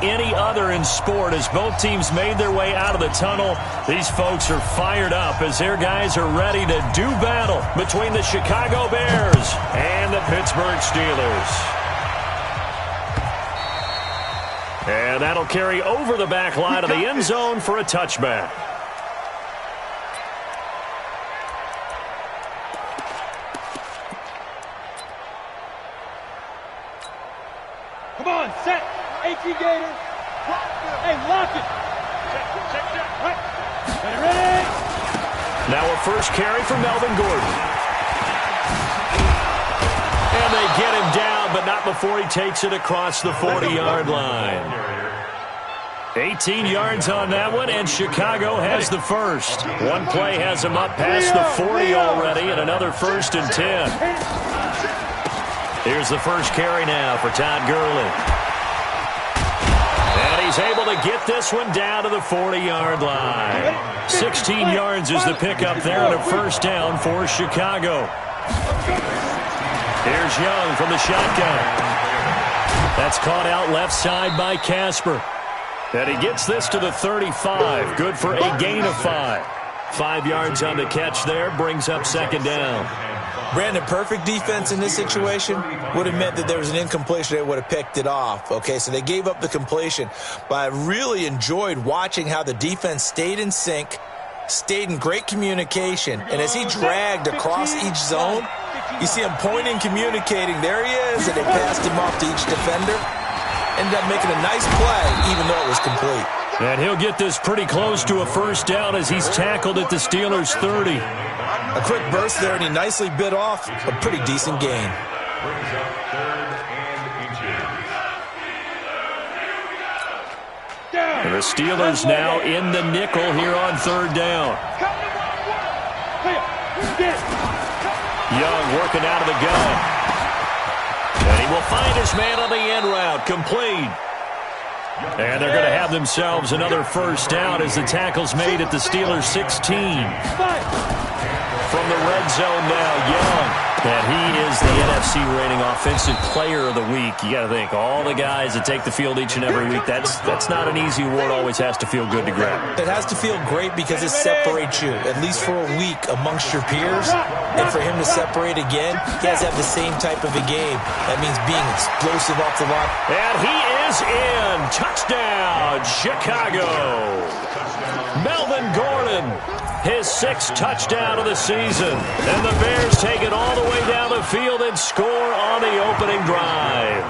any other in sport. As both teams made their way out of the tunnel, these folks are fired up as their guys are ready to do battle between the Chicago Bears and the Pittsburgh Steelers. And that'll carry over the back line of the end zone for a touchback. Come on, set. AT Gator. Hey, lock it. Ready. Now a first carry for Melvin Gordon. And they get him down, but not before he takes it across the 40-yard line. 18 yards on that one, and Chicago has the first. One play has him up past the 40 already, and another 1st and 10. Here's the first carry now for Todd Gurley. And he's able to get this one down to the 40-yard line. 16 yards is the pickup there, and a first down for Chicago. Here's Young from the shotgun. That's caught out left side by Casper. And he gets this to the 35. Good for a gain of 5. 5 yards on the catch there. Brings up second down. Brandon, perfect defense in this situation would have meant that there was an incompletion. They would have picked it off. Okay, so they gave up the completion. But I really enjoyed watching how the defense stayed in sync, stayed in great communication. And as he dragged across each zone, you see him pointing, communicating. There he is, and they passed him off to each defender. Ended up making a nice play, even though it was complete. And he'll get this pretty close to a first down as he's tackled at the Steelers' 30. A quick burst there, and he nicely bit off a pretty decent gain. And the Steelers now in the nickel here on third down. Young working out of the gun. And he will find his man on the end route, complete. And they're going to have themselves another first down as the tackle's made at the Steelers' 16. From the red zone now, Young. And he is the NFC reigning offensive player of the week. You got to think, all the guys that take the field each and every week, that's not an easy award. Always has to feel good to grab. It has to feel great because it separates you, at least for a week, amongst your peers. And for him to separate again, he has to have the same type of a game. That means being explosive off the line. And he is in. Touchdown, Chicago. Melvin Gordon, his 6th touchdown of the season. And the Bears take it all the way down the field and score on the opening drive.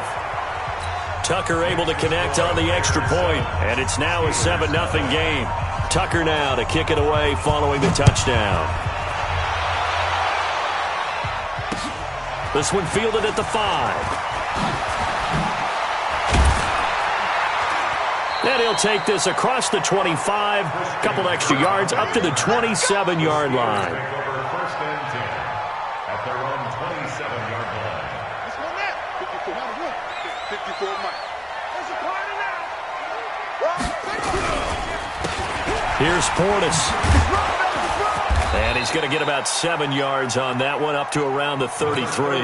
Tucker able to connect on the extra point, and it's now a 7-0 game. Tucker now to kick it away following the touchdown. This one fielded at the 5. And he'll take this across the 25, couple extra yards up to the 27-yard line. Here's Portis. And he's going to get about 7 yards on that one, up to around the 33.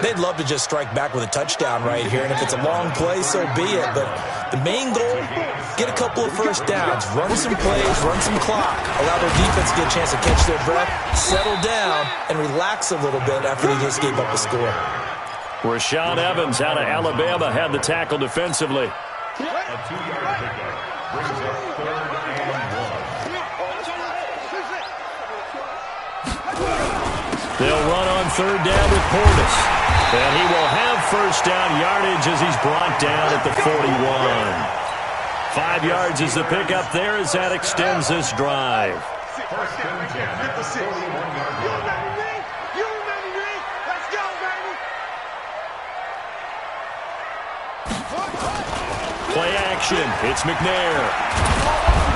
They'd love to just strike back with a touchdown right here, and if it's a long play, so be it. But the main goal, get a couple of first downs, run some plays, run some clock, allow their defense to get a chance to catch their breath, settle down, and relax a little bit after they just gave up a score. Rashaan Evans out of Alabama had the tackle defensively. A 2-yard pickup brings up 3rd and 1. They'll run on third down with Portis. And he will have first down yardage as he's brought down at the 41. 5 yards is the pickup there as that extends this drive. First and 10 at the 41-yard line. Play action. It's McNair.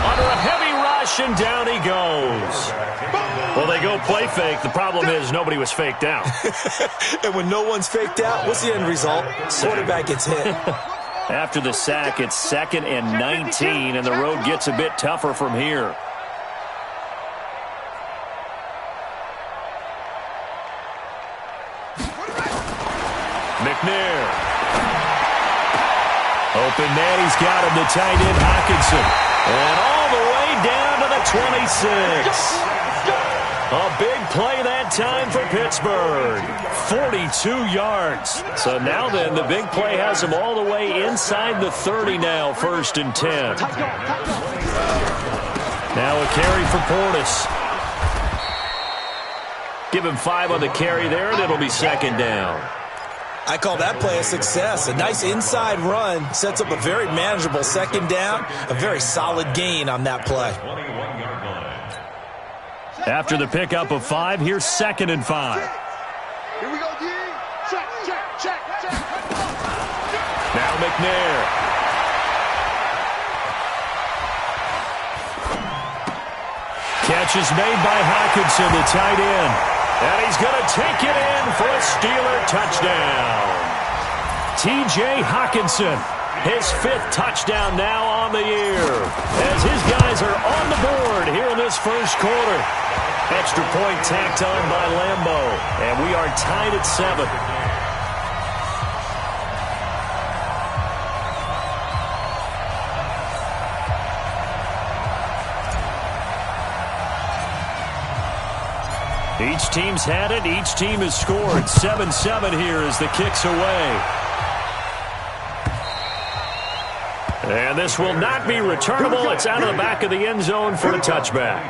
Under a heavy rush, and down he goes. Well, they go play fake. The problem is nobody was faked out. And when no one's faked out, what's the end result? Quarterback gets hit. After the sack, it's 2nd and 19, and the road gets a bit tougher from here. McNair. Open man, he's got him, the tight end, Hockenson. And all the way down to the 26. A big play that time for Pittsburgh. 42 yards. So now then, the big play has him all the way inside the 30 now, 1st and 10. Now a carry for Portis. Give him 5 on the carry there, and it'll be 2nd down. I call that play a success. A nice inside run sets up a very manageable 2nd down. A very solid gain on that play. After the pickup of 5, here's 2nd and 5. Here we go, D. Check, check, check, check. Now McNair. Catch is made by Hockenson, the tight end. And he's going to take it in for a Steeler touchdown. T.J. Hockenson, his 5th touchdown now on the year. As his guys are on the board here in this 1st quarter. Extra point tacked on by Lambo. And we are tied at 7. Each team's had it. Each team has scored. 7-7 here as the kick's away. And this will not be returnable. It's out of the back of the end zone for a touchback.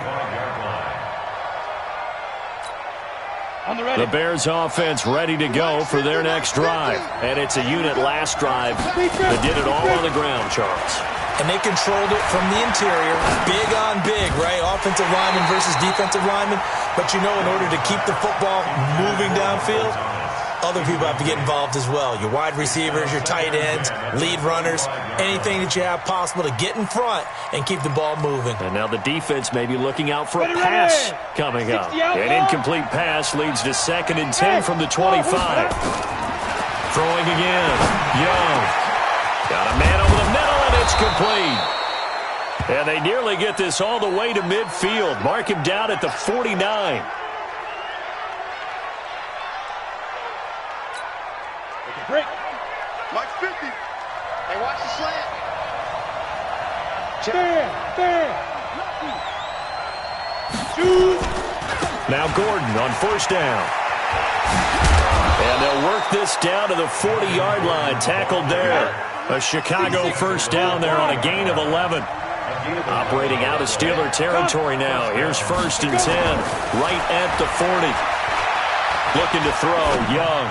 The Bears offense ready to go for their next drive. And it's a unit last drive that did it all on the ground, Charles. And they controlled it from the interior. Big on big, right? Offensive lineman versus defensive lineman. But you know, in order to keep the football moving downfield, other people have to get involved as well. Your wide receivers, your tight ends, lead runners, anything that you have possible to get in front and keep the ball moving. And now the defense may be looking out for a pass coming up. An incomplete pass leads to 2nd and 10 from the 25. Throwing again. Young. Got a man over the middle, and it's complete. And they nearly get this all the way to midfield. Mark him down at the 49. Break. Like 50. Hey, watch the slant. Fair. Shoot. Now Gordon on 1st down. And they'll work this down to the 40-yard line. Tackled there. A Chicago 1st down there on a gain of 11. Operating out of Steeler territory now. Here's 1st and 10. Right at the 40. Looking to throw. Young.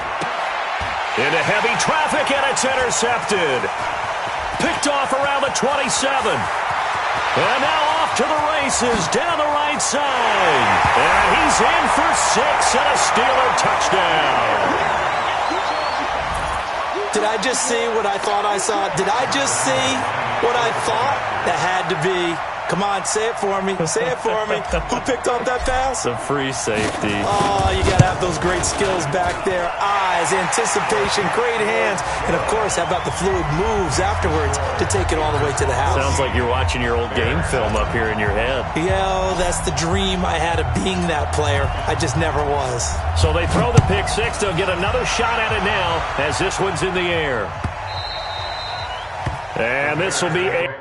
Into heavy traffic, and it's intercepted. Picked off around the 27. And now off to the races down the right side. And he's in for 6 and a Steeler touchdown. Did I just see what I thought I saw? Did I just see what I thought? That had to be. Come on, say it for me. Say it for me. Who picked up that pass? The free safety. Oh, you got to have those great skills back there. Eyes, anticipation, great hands. And, of course, how about the fluid moves afterwards to take it all the way to the house? Sounds like you're watching your old game film up here in your head. Yeah, that's the dream I had of being that player. I just never was. So they throw the pick 6. They'll get another shot at it now as this one's in the air. And this will be a...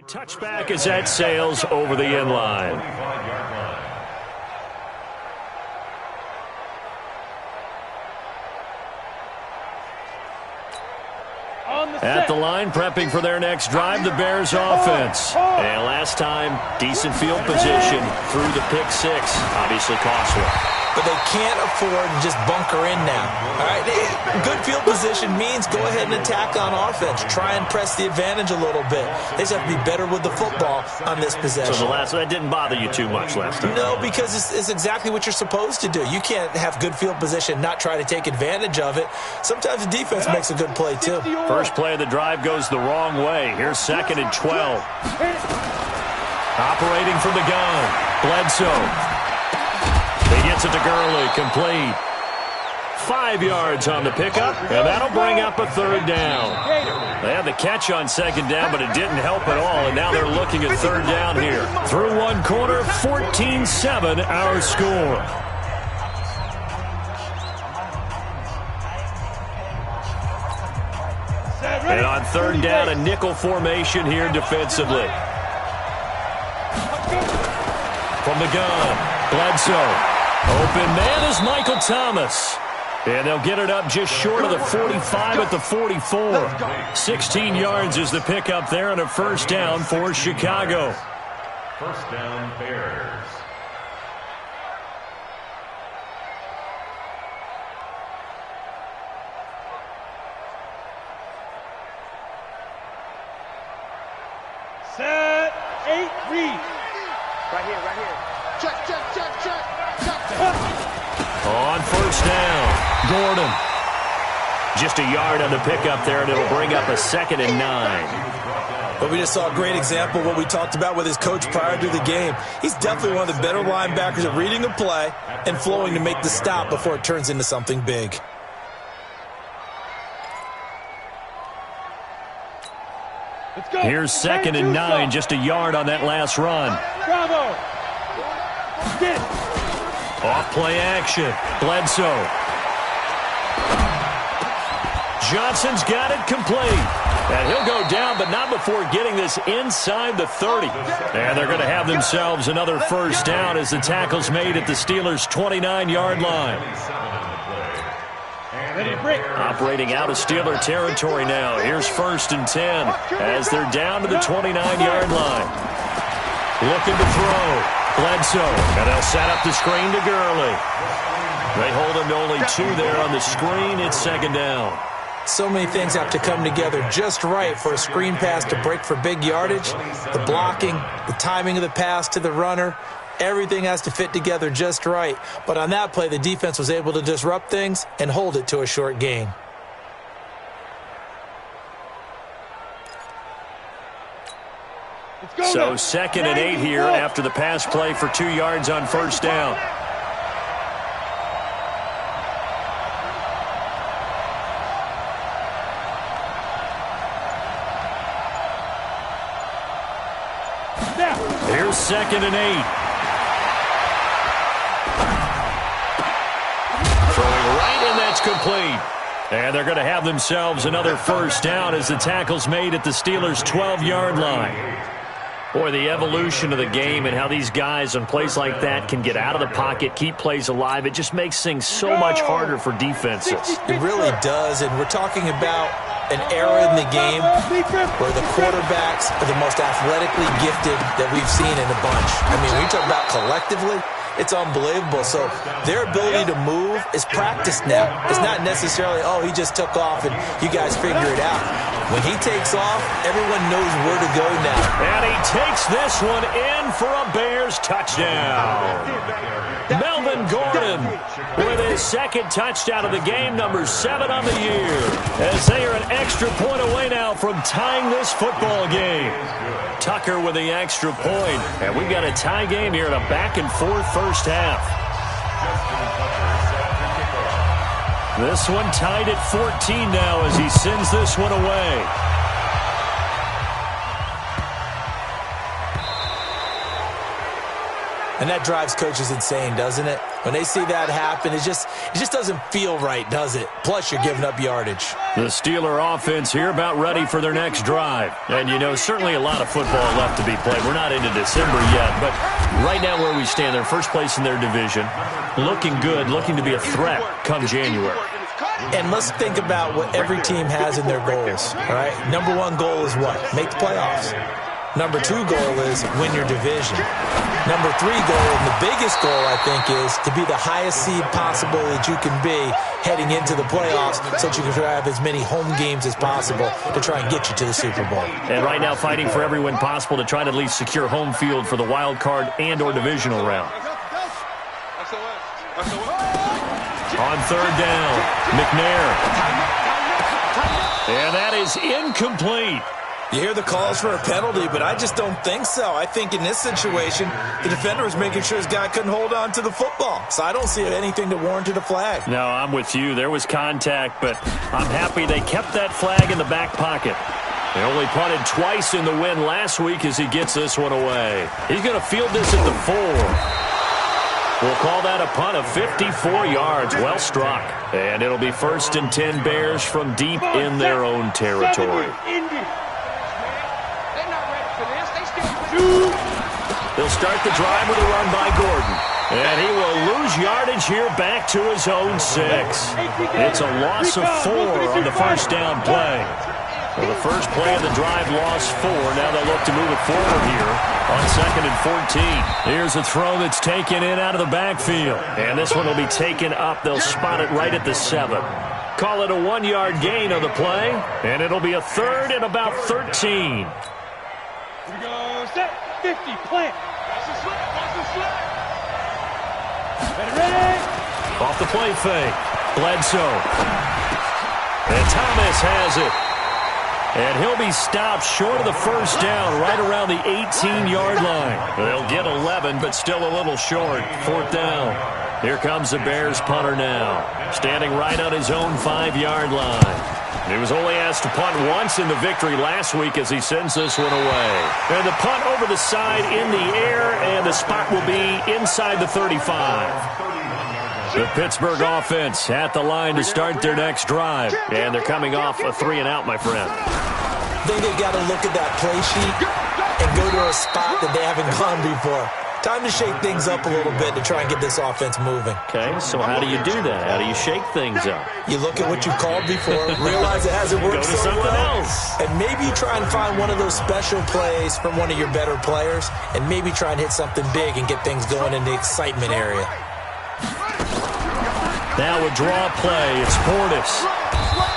touchback as that sails over the end line. At the line, prepping for their next drive, the Bears offense. And last time, decent field position through the pick 6. Obviously costly. But they can't afford to just bunker in now. All right, good field position means go ahead and attack on offense. Try and press the advantage a little bit. They just have to be better with the football on this possession. So that didn't bother you too much last time? No, because it's exactly what you're supposed to do. You can't have good field position, not try to take advantage of it. Sometimes the defense makes a good play, too. First play of the drive goes the wrong way. Here's 2nd and 12. Operating from the gun. Bledsoe. He gets it to Gurley, complete. 5 yards on the pickup, and that'll bring up a third down. They had the catch on second down, but it didn't help at all, and now they're looking at third down here. Through one quarter, 14-7 our score. And on third down, a nickel formation here defensively. From the gun, Bledsoe. Open man is Michael Thomas. And they'll get it up just short of the 45 at the 44. 16 yards is the pickup there, and a first down for Chicago. First down, Bears. Set, 8, read. Right here. Check. On first down, Gordon. Just a yard on the pickup there, and it'll bring up a 2nd and 9. But we just saw a great example of what we talked about with his coach prior to the game. He's definitely one of the better linebackers at reading a play and flowing to make the stop before it turns into something big. Let's go. Here's 2nd and 9, just a yard on that last run. Bravo. Get it. Off-play action, Bledsoe. Johnson's got it complete. And he'll go down, but not before getting this inside the 30. And they're going to have themselves another first down as the tackle's made at the Steelers' 29-yard line. Ready to break. Operating out of Steeler territory now. Here's 1st and 10 as they're down to the 29-yard line. Looking to throw. Bledsoe, and they'll set up the screen to Gurley. They hold him to only 2 there on the screen. It's 2nd down. So many things have to come together just right for a screen pass to break for big yardage. The blocking, the timing of the pass to the runner, everything has to fit together just right. But on that play, the defense was able to disrupt things and hold it to a short gain. So 2nd and 8 here after the pass play for 2 yards on first down. Here's 2nd and 8. Throwing right, and that's complete. And they're going to have themselves another first down as the tackle's made at the Steelers' 12-yard line. Boy, the evolution of the game and how these guys on plays like that can get out of the pocket, keep plays alive, it just makes things so much harder for defenses. It really does, and we're talking about an era in the game where the quarterbacks are the most athletically gifted that we've seen in a bunch. I mean, when you talk about collectively, it's unbelievable. So their ability to move is practiced now. It's not necessarily, oh, he just took off and you guys figure it out. When he takes off, everyone knows where to go now. And he takes this one in for a Bears touchdown. Melvin Gordon with his 2nd touchdown of the game, number 7 on the year, as they are an extra point away now from tying this football game. Tucker with the extra point, and we've got a tie game here in a back-and-forth first half. This one tied at 14 now as he sends this one away. And that drives coaches insane, doesn't it? When they see that happen, it just doesn't feel right, does it? Plus, you're giving up yardage. The Steeler offense here about ready for their next drive. And, you know, certainly a lot of football left to be played. We're not into December yet, but right now where we stand, they're first place in their division. Looking good, looking to be a threat come January. And let's think about what every team has in their goals, all right? Number 1 goal is what? Make the playoffs. Number 2 goal is win your division. Number 3 goal, and the biggest goal, I think, is to be the highest seed possible that you can be heading into the playoffs so that you can have as many home games as possible to try and get you to the Super Bowl. And right now fighting for every win possible to try to at least secure home field for the wild card and or divisional round. On third down, McNair. And that is incomplete. You hear the calls for a penalty, but I just don't think so. I think in this situation, the defender was making sure his guy couldn't hold on to the football. So I don't see anything that warranted a flag. No, I'm with you. There was contact, but I'm happy they kept that flag in the back pocket. They only punted twice in the win last week as he gets this one away. He's going to field this at the 4. We'll call that a punt of 54 yards. Well struck. And it'll be 1st and 10 Bears from deep in their own territory. They'll start the drive with a run by Gordon. And he will lose yardage here back to his own 6. It's a loss of 4 on the first down play. Well, the first play of the drive lost 4. Now they'll look to move it forward here on 2nd and 14. Here's a throw that's taken in out of the backfield. And this one will be taken up. They'll spot it right at the 7. Call it a 1-yard gain on the play. And it'll be a 3rd and about 13. Here we go, set, 50, plant. Ready? Off the play fake. Bledsoe. And Thomas has it. And he'll be stopped short of the first down right around the 18-yard line. They'll get 11, but still a little short. 4th down. Here comes the Bears punter now. Standing right on his own 5-yard line. He was only asked to punt once in the victory last week as he sends this one away. And the punt over the side in the air, and the spot will be inside the 35. The Pittsburgh offense at the line to start their next drive. And they're coming off a 3-and-out, my friend. I think they've got to look at that play sheet and go to a spot that they haven't gone before. Time to shake things up a little bit to try and get this offense moving. Okay, so how do you do that? How do you shake things up? You look at what you called before, realize it hasn't worked so well, else. and maybe you try and find one of those special plays from one of your better players, and maybe try and hit something big and get things going in the excitement area. Now a draw play. It's Portis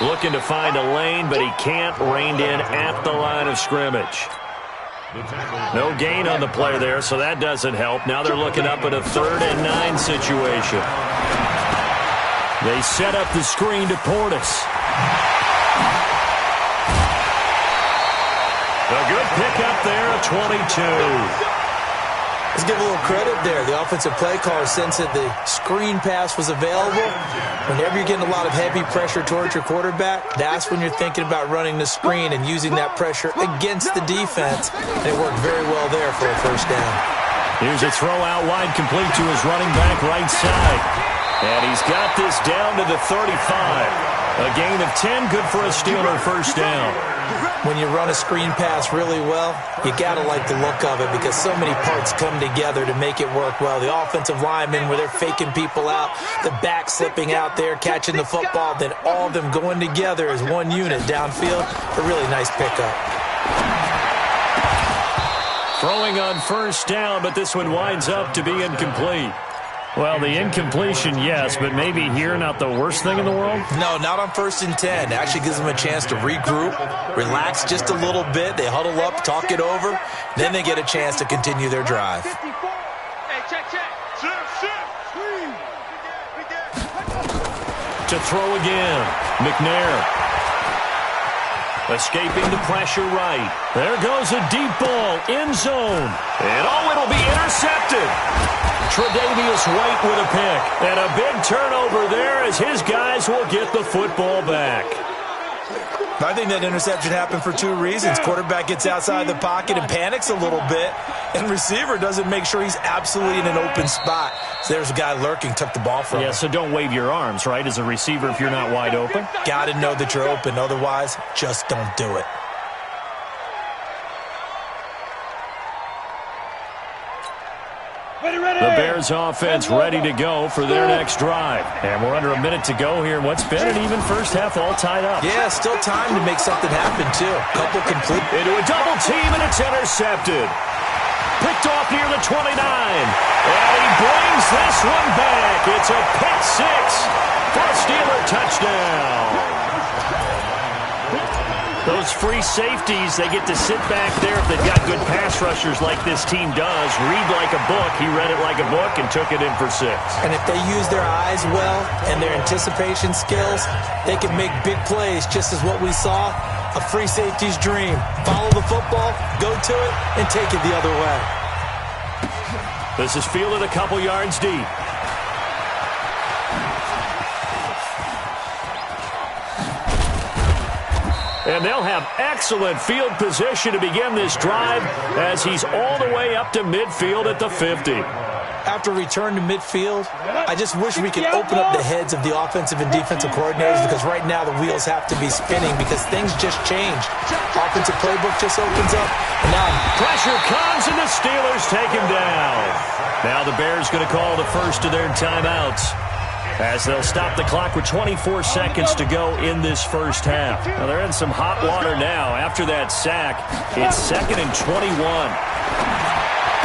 looking to find a lane, but he can't. Reined in at the line of scrimmage. No gain on the play there, so that doesn't help. Now they're looking up at a 3rd and 9 situation. They set up the screen to Portis. A good pickup there, a 22. Let's give a little credit there. The offensive play caller sensed that the screen pass was available. Whenever you're getting a lot of heavy pressure towards your quarterback, that's when you're thinking about running the screen and using that pressure against the defense. And it worked very well there for a first down. Here's a throw out wide, complete to his running back right side. And he's got this down to the 35. A gain of 10, good for a Steeler first down. When you run a screen pass really well, you got to like the look of it because so many parts come together to make it work well. The offensive linemen, where they're faking people out, the back slipping out there, catching the football, then all of them going together as one unit downfield. A really nice pickup. Throwing on first down, but this one winds up to be incomplete. Well, the incompletion, yes, but maybe here not the worst thing in the world? No, not on 1st and 10. It actually gives them a chance to regroup, relax just a little bit. They huddle up, talk it over. Then they get a chance to continue their drive. Hey, check. To throw again, McNair. Escaping the pressure right. There goes a deep ball, end zone. And it'll be intercepted. Tre'Davious White with a pick. And a big turnover there as his guys will get the football back. I think that interception happened for 2 reasons. Quarterback gets outside the pocket and panics a little bit, and receiver doesn't make sure he's absolutely in an open spot. So there's a guy lurking, took the ball from him. Yeah, so don't wave your arms, right, as a receiver if you're not wide open? Got to know that you're open. Otherwise, just don't do it. The Bears offense ready to go for their next drive. And we're under a minute to go here in what's been an even first half, all tied up. Yeah, still time to make something happen, too. Couple complete. Into a double team, and it's intercepted. Picked off near the 29. And he brings this one back. It's a pick six for a Steeler touchdown. Those free safeties, they get to sit back there if they've got good pass rushers like this team does. Read like a book. He read it like a book and took it in for 6. And if they use their eyes well and their anticipation skills, they can make big plays, just as what we saw A free safety's dream. Follow the football, go to it, and take it the other way. This is fielded a couple yards deep. And they'll have excellent field position to begin this drive as he's all the way up to midfield at the 50. After return to midfield, I just wish we could open up the heads of the offensive and defensive coordinators, because right now the wheels have to be spinning because things just change. Offensive playbook just opens up, and now pressure comes, and the Steelers take him down. Now the Bears going to call the first of their timeouts, as they'll stop the clock with 24 seconds to go in this first half. Now they're in some hot water now after that sack. It's 2nd and 21.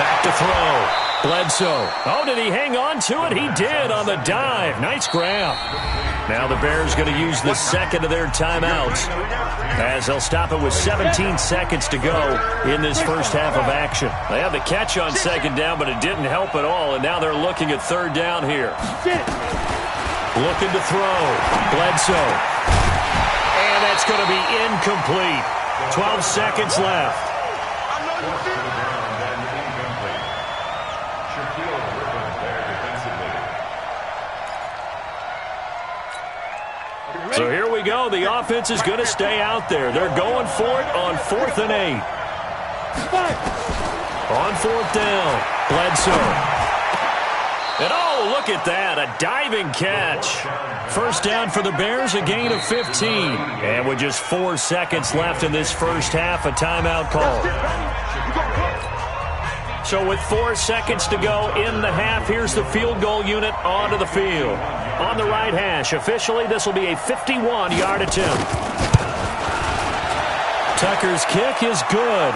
Back to throw. Bledsoe. Oh, did he hang on to it? He did on the dive. Nice grab. Now the Bears going to use the second of their timeouts, as they'll stop it with 17 seconds to go in this first half of action. They had the catch on second down, but it didn't help at all, and now they're looking at third down here. Looking to throw. Bledsoe. And that's going to be incomplete. 12 seconds left. So here we go. The offense is going to stay out there. They're going for it on 4th and 8. On 4th down, Bledsoe. And oh, look at that, a diving catch. First down for the Bears, a gain of 15. And with just 4 seconds left in this first half, a timeout call. So with 4 seconds to go in the half, here's the field goal unit onto the field. On the right hash, officially, this will be a 51-yard attempt. Tucker's kick is good,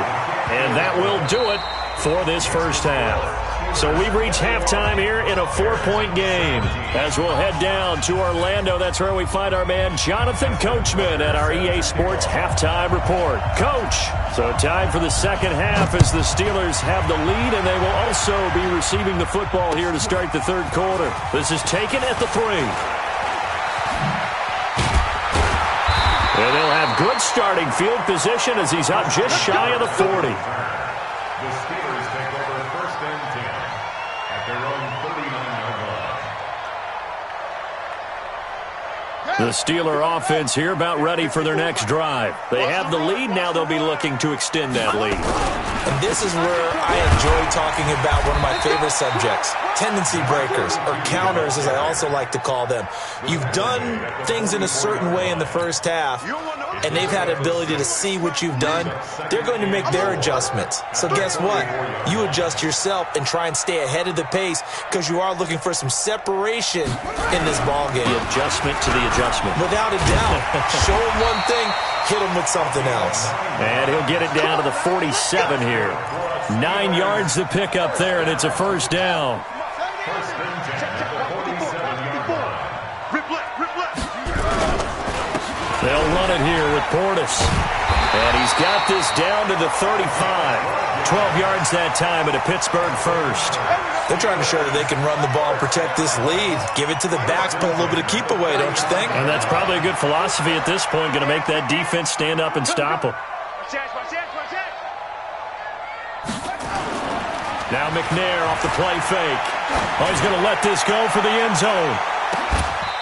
and that will do it for this first half. So we've reached halftime here in a 4-point game. As we'll head down to Orlando, that's where we find our man Jonathan Coachman at our EA Sports Halftime Report. Coach, so time for the second half as the Steelers have the lead, and they will also be receiving the football here to start the third quarter. This is taken at the 3. And they'll have good starting field position as he's up just shy of the 40. The Steelers take over 1st and 10 at their own 39-yard line. The Steeler offense here about ready for their next drive. They have the lead. Now they'll be looking to extend that lead. And this is where I enjoy talking about one of my favorite subjects, tendency breakers, or counters as I also like to call them. You've done things in a certain way in the first half, and they've had an ability to see what you've done. They're going to make their adjustments. So guess what? You adjust yourself and try and stay ahead of the pace, because you are looking for some separation in this ballgame. The adjustment to the adjustment. Without a doubt. Show him one thing, hit him with something else. And he'll get it down to the 47 here. 9 yards to pick up there, and it's a first down. They'll run it here with Portis. And he's got this down to the 35. 12 yards that time, and a Pittsburgh first. They're trying to show that they can run the ball and protect this lead. Give it to the backs, put a little bit of keep away, don't you think? And that's probably a good philosophy at this point, going to make that defense stand up and stop them. Now McNair off the play fake. Oh, he's going to let this go for the end zone.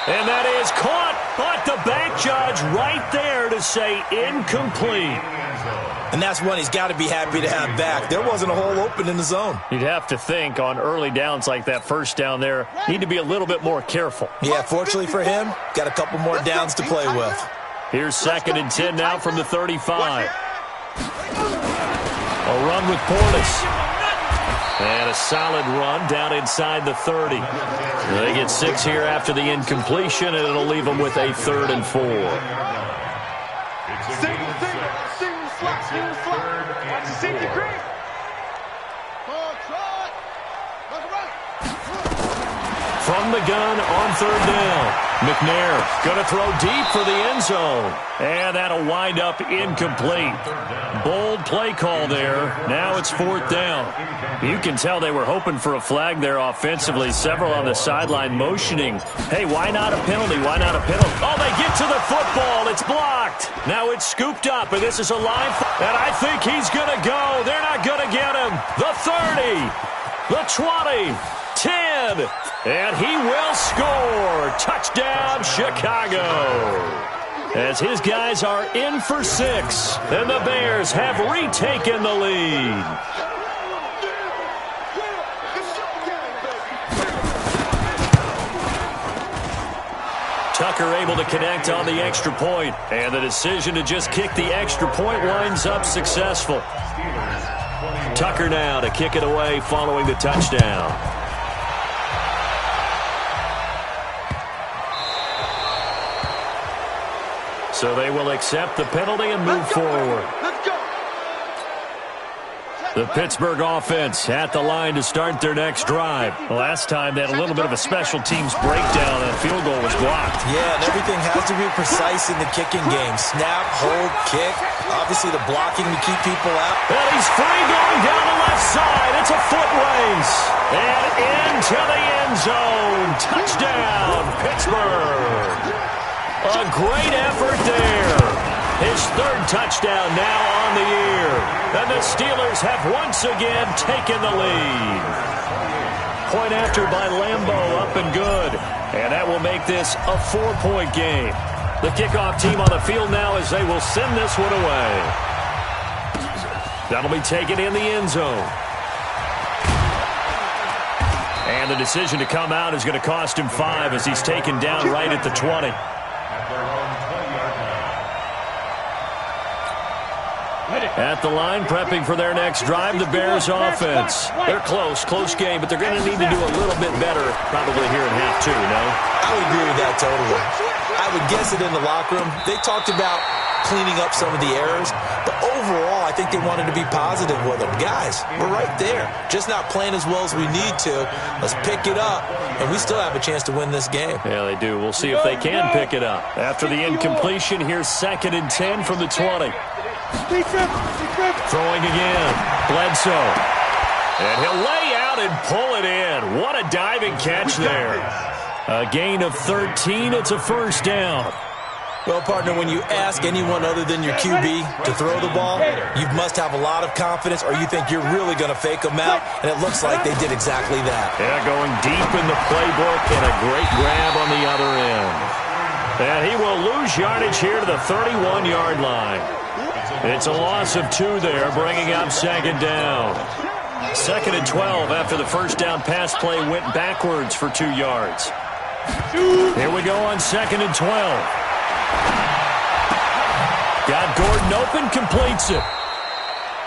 And that is caught, but the bank judge right there to say incomplete. And that's one he's got to be happy to have back. There wasn't a hole open in the zone. You'd have to think on early downs like that first down there, need to be a little bit more careful. Yeah, fortunately for him, got a couple more downs to play with. Here's 2nd and 10 now from the 35. A run with Portis. And a solid run down inside the 30. They get 6 here after the incompletion, and it'll leave them with a 3rd and 4. From the gun on 3rd down. McNair going to throw deep for the end zone. And that'll wind up incomplete. Bold play call there. Now it's 4th down. You can tell they were hoping for a flag there offensively. Several on the sideline motioning. Hey, why not a penalty? Why not a penalty? Oh, they get to the football. It's blocked. Now it's scooped up, and this is a live. And I think he's going to go. They're not going to get him. The 30, the 20, 10, and he will score. Touchdown, Chicago. As his guys are in for 6, and the Bears have retaken the lead. Tucker able to connect on the extra point, and the decision to just kick the extra point winds up successful. Tucker now to kick it away following the touchdown. So they will accept the penalty and move forward. The Pittsburgh offense at the line to start their next drive. Last time they had a little bit of a special teams breakdown and a field goal was blocked. Yeah, and everything has to be precise in the kicking game. Snap, hold, kick. Obviously the blocking to keep people out. And he's free going down the left side. It's a foot race. And into the end zone. Touchdown, Pittsburgh. A great effort there. His 3rd touchdown now on the year. And the Steelers have once again taken the lead. Point after by Lambeau, up and good. And that will make this a 4-point game. The kickoff team on the field now as they will send this one away. That'll be taken in the end zone. And the decision to come out is going to cost him 5 as he's taken down right at the 20. At the line, prepping for their next drive, the Bears offense. They're close game, but they're going to need to do a little bit better probably here in half 2, no? I would agree with that totally. I would guess it in the locker room. They talked about cleaning up some of the errors, but overall, I think they wanted to be positive with them. Guys, we're right there. Just not playing as well as we need to. Let's pick it up, and we still have a chance to win this game. Yeah, they do. We'll see if they can pick it up. After the incompletion, here's 2nd and 10 from the 20. Throwing again. Bledsoe. And he'll lay out and pull it in. What a diving catch there. A gain of 13. It's a 1st down. Well, partner, when you ask anyone other than your QB to throw the ball, you must have a lot of confidence or you think you're really going to fake them out, and it looks like they did exactly that. Yeah, going deep in the playbook and a great grab on the other end. And he will lose yardage here to the 31-yard line. It's a loss of 2 there, bringing up 2nd down. 2nd and 12 after the 1st down pass play went backwards for 2 yards. Here we go on 2nd and 12. Got Gordon open, completes it.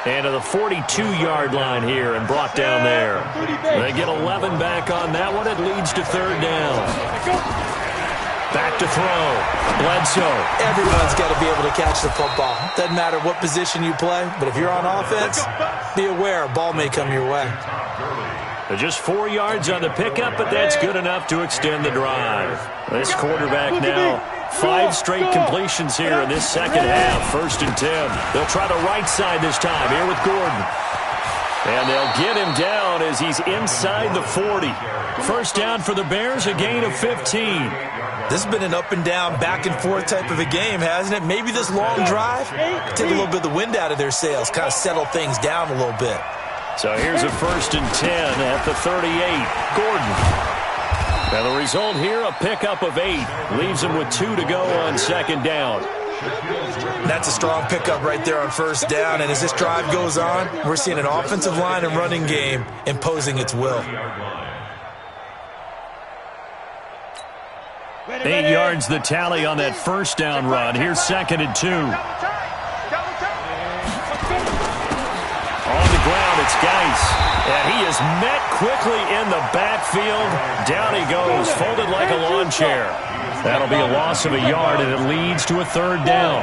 And to the 42-yard line here and brought down there. They get 11 back on that one. It leads to 3rd down. Back to throw. Bledsoe. Everyone's got to be able to catch the football. Doesn't matter what position you play, but if you're on offense, be aware a ball may come your way. Just 4 yards on the pickup, but that's good enough to extend the drive. This quarterback now, 5 straight completions here in this second half. 1st and 10. They'll try the right side this time here with Gordon. And they'll get him down as he's inside the 40. 1st down for the Bears, a gain of 15. This has been an up and down, back and forth type of a game, hasn't it? Maybe this long drive, take a little bit of the wind out of their sails, kind of settle things down a little bit. So here's a 1st and 10 at the 38. Gordon. Now the result here, a pickup of 8. Leaves him with 2 to go on 2nd down. That's a strong pickup right there on 1st down. And as this drive goes on, we're seeing an offensive line and running game imposing its will. 8 yards the tally on that 1st down run. Here's 2nd and 2. On the ground, it's Geis. And he is met quickly in the backfield. Down he goes, folded like a lawn chair. That'll be a loss of a yard, and it leads to a 3rd down.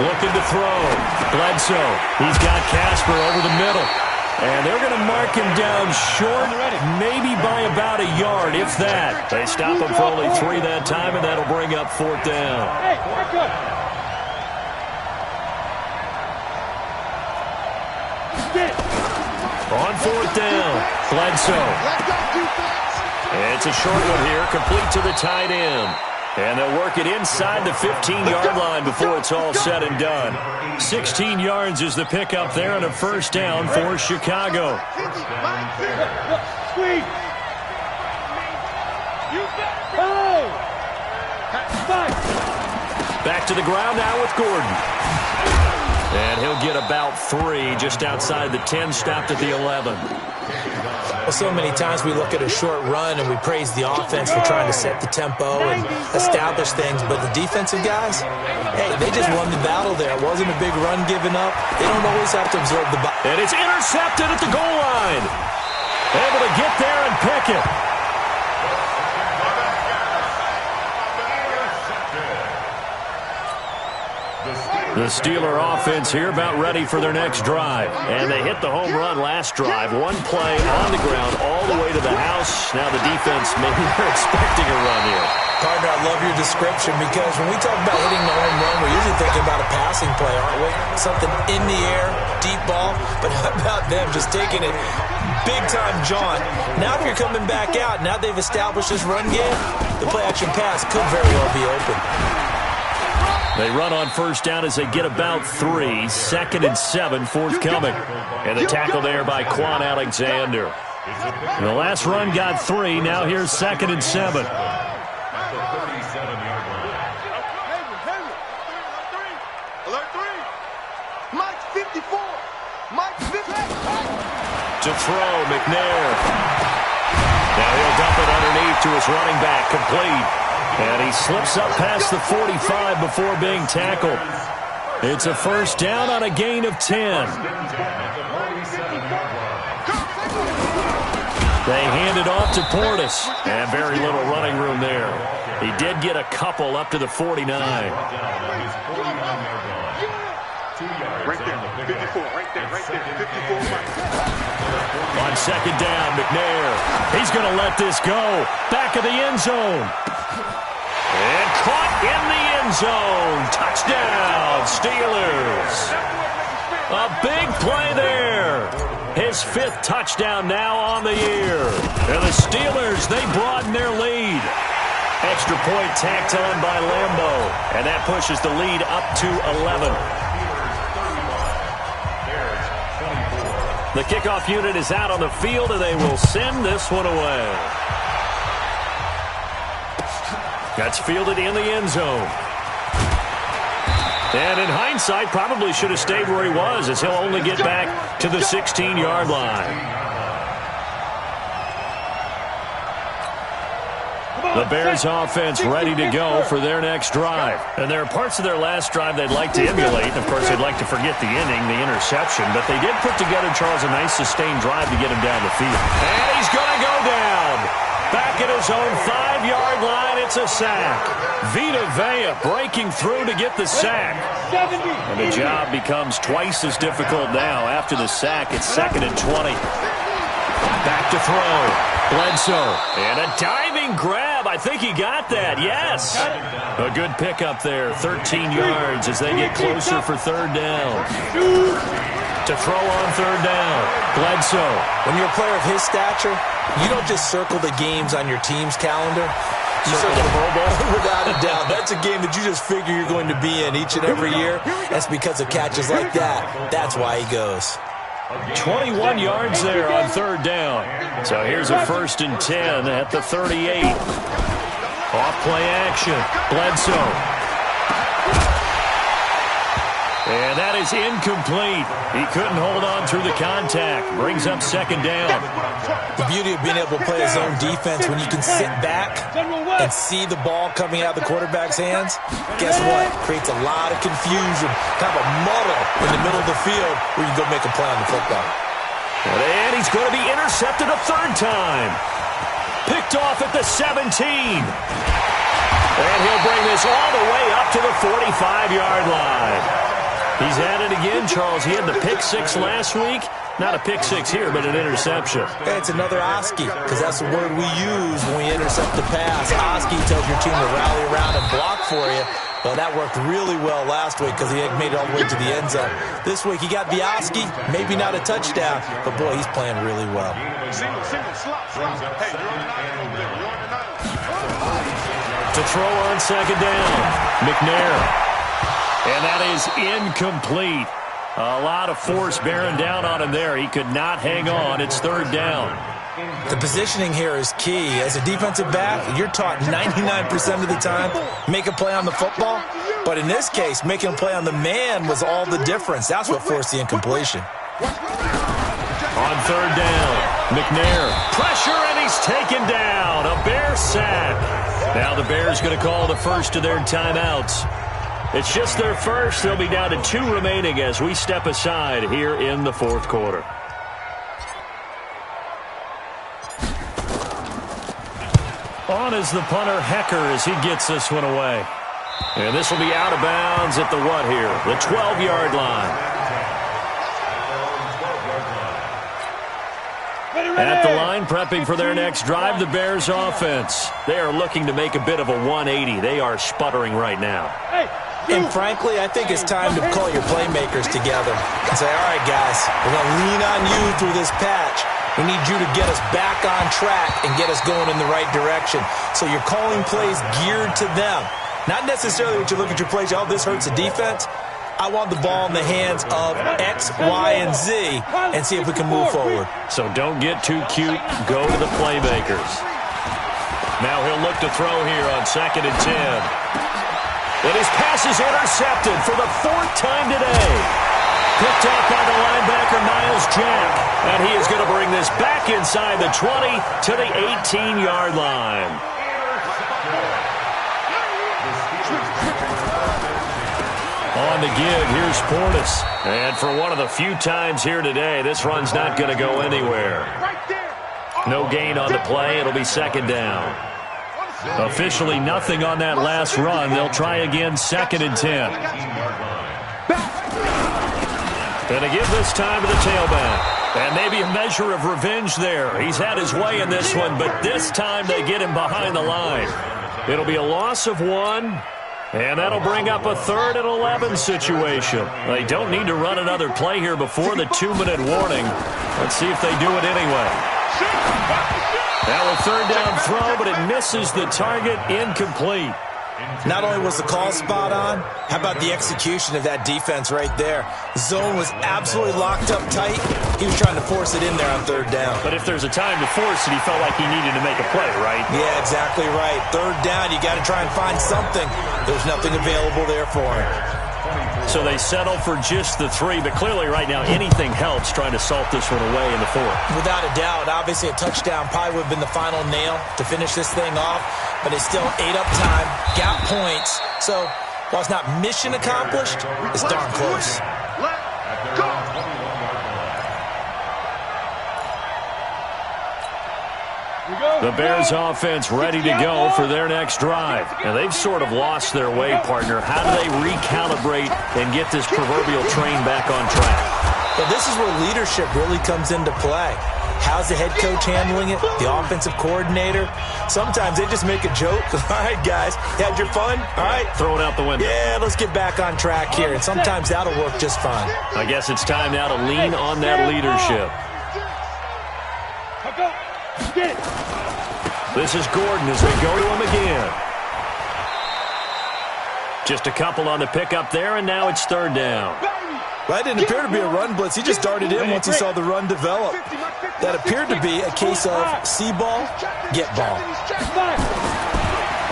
Looking to throw. Bledsoe. He's got Casper over the middle. And they're going to mark him down short, maybe by about a yard, if that. They stop him for only 3 that time, and that'll bring up 4th down. Hey, back up. On 4th down, Bledsoe. It's a short one here, complete to the tight end. And they'll work it inside the 15-yard line before it's all said and done. 16 yards is the pickup there and a 1st down for Chicago. Squeeze. Back to the ground now with Gordon. And he'll get about 3 just outside the 10, stopped at the 11. Well, so many times we look at a short run and we praise the offense for trying to set the tempo and establish things, but the defensive guys, hey, they just won the battle there. It wasn't a big run given up. They don't always have to absorb the ball. And it's intercepted at the goal line. Able to get there and pick it. The Steeler offense here about ready for their next drive. And they hit the home run last drive. 1 play on the ground all the way to the house. Now the defense, maybe they're expecting a run here. Partner, I love your description because when we talk about hitting the home run, we're usually thinking about a passing play, aren't we? Something in the air, deep ball. But how about them just taking it big-time jaunt? Now if you're coming back out, now they've established this run game, the play-action pass could very well be open. They run on 1st down as they get about 3. 2nd and 7 forthcoming. And the tackle there by Quan Alexander. And the last run got 3. Now here's 2nd and 7. Mike 54. Mike 54. To throw, McNair. Now he'll dump it underneath to his running back, complete. And he slips up past the 45 before being tackled. It's a 1st down on a gain of 10. They hand it off to Portis. And very little running room there. He did get a couple up to the 49. Right there, 54, right there, 54. On 2nd down, McNair. He's going to let this go. Back of the end zone. And caught in the end zone. Touchdown, Steelers. A big play there. His 5th touchdown now on the year. And the Steelers, they broaden their lead. Extra point tacked on by Lambo. And that pushes the lead up to 11. The kickoff unit is out on the field, and they will send this one away. That's fielded in the end zone. And in hindsight, probably should have stayed where he was, as he'll only get back to the 16-yard line. The Bears offense ready to go for their next drive. And there are parts of their last drive they'd like to emulate. Of course, they'd like to forget the inning, the interception. But they did put together, Charles, a nice sustained drive to get him down the field. And he's going to go down. Back at his own 5-yard line, it's a sack. Vita Vea breaking through to get the sack. And the job becomes twice as difficult now. After the sack, it's 2nd and 20. Back to throw. Bledsoe. And a diving grab. I think he got that. Yes. A good pickup there. 13 yards as they get closer for 3rd down. To throw on 3rd down. Bledsoe. When you're a player of his stature, you don't just circle the games on your team's calendar. You circle the Pro Bowl. Without a doubt. That's a game that you just figure you're going to be in each and every year. That's because of catches like that. That's why he goes. 21 yards there on 3rd down. So here's a 1st and 10 at the 38. Off play action. Bledsoe. And that is incomplete. He couldn't hold on through the contact. Brings up 2nd down. The beauty of being able to play his own defense, when you can sit back and see the ball coming out of the quarterback's hands, guess what? Creates a lot of confusion, kind of a muddle in the middle of the field where you go make a play on the football. And he's going to be intercepted a 3rd time. Picked off at the 17. And he'll bring this all the way up to the 45-yard line. He's at it again, Charles. He had the pick 6 last week. Not a pick six here, but an interception. It's another Oski, because that's the word we use when we intercept the pass. Oski tells your team to rally around and block for you. Well, that worked really well last week because he made it all the way to the end zone. This week he got the Oski, maybe not a touchdown, but boy, he's playing really well. Single, slot. Hey, you're on the island over there. You're on the island. To throw on second down, McNair. And that is incomplete. A lot of force bearing down on him there. He could not hang on. It's third down. The positioning here is key. As a defensive back, you're taught 99% of the time, make a play on the football. But in this case, making a play on the man was all the difference. That's what forced the incompletion. On third down, McNair. Pressure, and he's taken down. A Bear sack. Now the Bears going to call the first of their timeouts. It's just their first. They'll be down to 2 remaining as we step aside here in the fourth quarter. On is the punter, Hecker, as he gets this one away. And this will be out of bounds at the what here? The 12-yard line. At the line, prepping for their next drive, the Bears offense. They are looking to make a bit of a 180. They are sputtering right now. And frankly, I think it's time to call your playmakers together and say, all right, guys, we're going to lean on you through this patch. We need you to get us back on track and get us going in the right direction. So you're calling plays geared to them. Not necessarily what you look at your plays, oh, this hurts the defense. I want the ball in the hands of X, Y, and Z and see if we can move forward. So don't get too cute. Go to the playmakers. Now he'll look to throw here on 2nd and 10. And his pass is intercepted for the 4th time today. Picked up by the linebacker, Miles Jack. And he is going to bring this back inside the 20 to the 18-yard line. On the give, here's Portis. And for one of the few times here today, this run's not going to go anywhere. No gain on the play. It'll be 2nd down. Officially nothing on that last run. They'll try again, 2nd and 10. And to give this time to the tailback. And maybe a measure of revenge there. He's had his way in this one, but this time they get him behind the line. It'll be a loss of 1. And that'll bring up a 3rd and 11 situation. They don't need to run another play here before the 2-minute warning. Let's see if they do it anyway. Now a 3rd down throw, but it misses the target, incomplete. Not only was the call spot on, how about the execution of that defense right there? Zone was absolutely locked up tight. He was trying to force it in there on 3rd down. But if there's a time to force it, he felt like he needed to make a play, right? Yeah, exactly right. 3rd down, you got to try and find something. There's nothing available there for him. So they settle for just the 3, but clearly right now anything helps trying to salt this one away in the 4th. Without a doubt, obviously a touchdown probably would have been the final nail to finish this thing off, but it's still ate up time, got points. So while it's not mission accomplished, it's darn close. Let's go. The Bears offense ready to go for their next drive. And they've sort of lost their way, partner. How do they recalibrate and get this proverbial train back on track? Well, this is where leadership really comes into play. How's the head coach handling it? The offensive coordinator? Sometimes they just make a joke. All right, guys, you had your fun? All right. Throw it out the window. Yeah, let's get back on track here. And sometimes that'll work just fine. I guess it's time now to lean on that leadership. Get it. This is Gordon as they go to him again. Just a couple on the pickup there, and now it's 3rd down. Well, that didn't appear to be a run blitz. He just darted in once he saw the run develop. That appeared to be a case of see ball, get ball.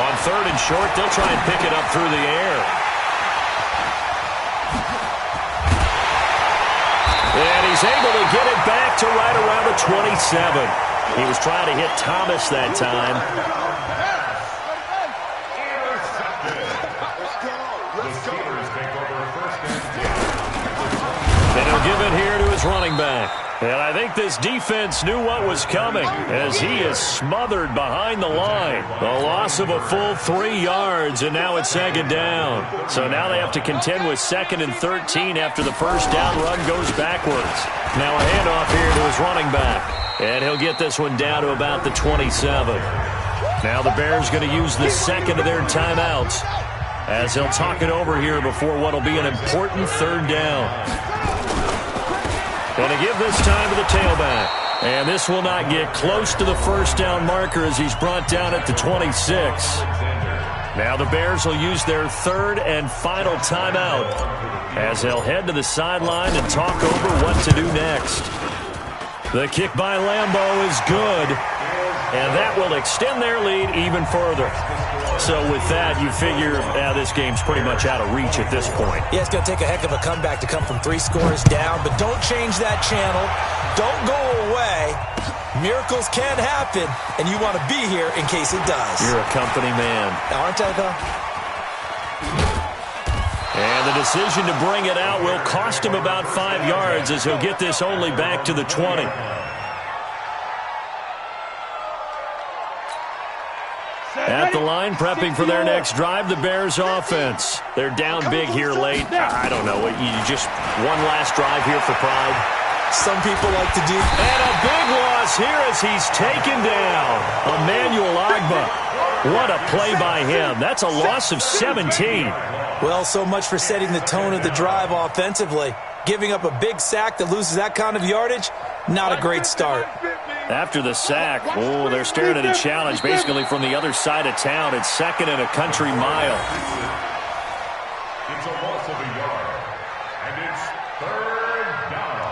On 3rd and short, they'll try and pick it up through the air. And he's able to get it back to right around the 27. He was trying to hit Thomas that time. And he'll give it here to his running back. And I think this defense knew what was coming as he is smothered behind the line. A loss of a full 3 yards, and now it's second down. So now they have to contend with 2nd and 13 after the first down run goes backwards. Now a handoff here to his running back. And he'll get this one down to about the 27. Now the Bears going to use the second of their timeouts as he'll talk it over here before what will be an important 3rd down. Going to give this time to the tailback. And this will not get close to the first down marker as he's brought down at the 26. Now the Bears will use their 3rd and final timeout as they'll head to the sideline and talk over what to do next. The kick by Lambeau is good, and that will extend their lead even further. So with that, you figure this game's pretty much out of reach at this point. Yeah, it's going to take a heck of a comeback to come from 3 scores down, but don't change that channel. Don't go away. Miracles can happen, and you want to be here in case it does. You're a company man. Aren't I, though? And the decision to bring it out will cost him about 5 yards as he'll get this only back to the 20. At the line, prepping for their next drive, the Bears offense. They're down big here late. I don't know. You just one last drive here for pride. Some people like to do. And a big loss here as he's taken down. Emmanuel Ogbah. What a play by him. That's a loss of 17. Well, so much for setting the tone of the drive offensively. Giving up a big sack that loses that kind of yardage, not a great start. After the sack, they're staring at a challenge basically from the other side of town. It's 2nd and a country mile. It's a loss of a yard, and it's 3rd down.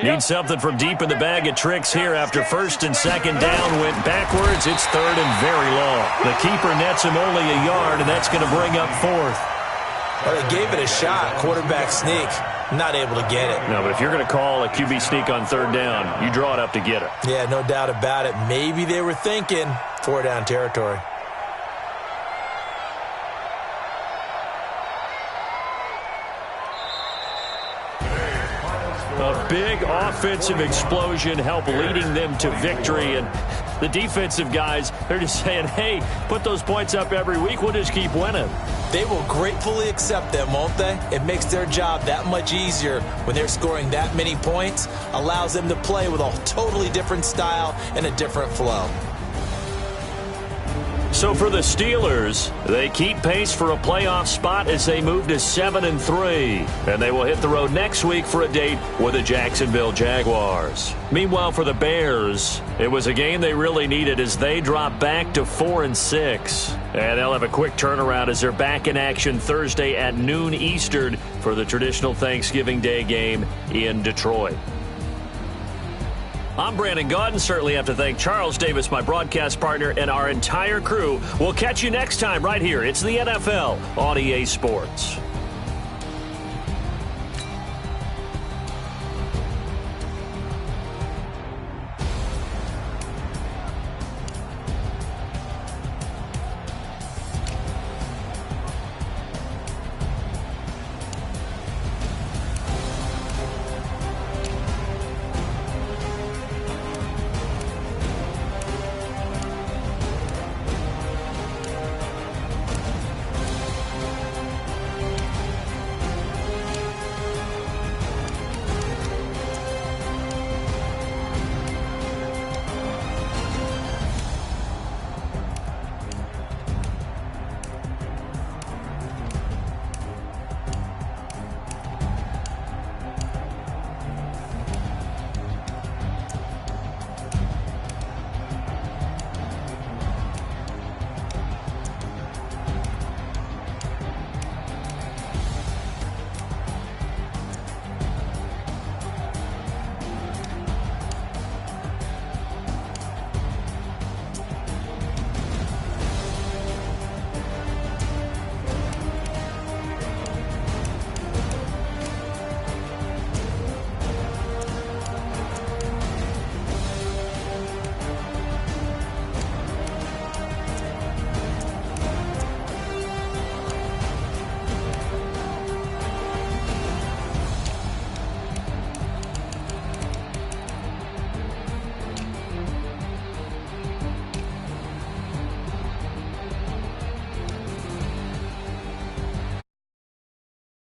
Need something from deep in the bag of tricks here after 1st and 2nd down went backwards. It's 3rd and very long. The keeper nets him only a yard, and that's going to bring up 4th. Well, they gave it a shot. Quarterback sneak. Not able to get it. No, but if you're going to call a QB sneak on 3rd down, you draw it up to get it. Yeah, no doubt about it. Maybe they were thinking 4 down territory. A big offensive explosion helped leading them to victory. And the defensive guys, they're just saying, hey, put those points up every week. We'll just keep winning. They will gratefully accept them, won't they? It makes their job that much easier when they're scoring that many points. Allows them to play with a totally different style and a different flow. So for the Steelers, they keep pace for a playoff spot as they move to 7-3. And they will hit the road next week for a date with the Jacksonville Jaguars. Meanwhile, for the Bears, it was a game they really needed as they drop back to 4-6. And they'll have a quick turnaround as they're back in action Thursday at noon Eastern for the traditional Thanksgiving Day game in Detroit. I'm Brandon Gaudin. Certainly have to thank Charles Davis, my broadcast partner, and our entire crew. We'll catch you next time right here. It's the NFL on EA Sports.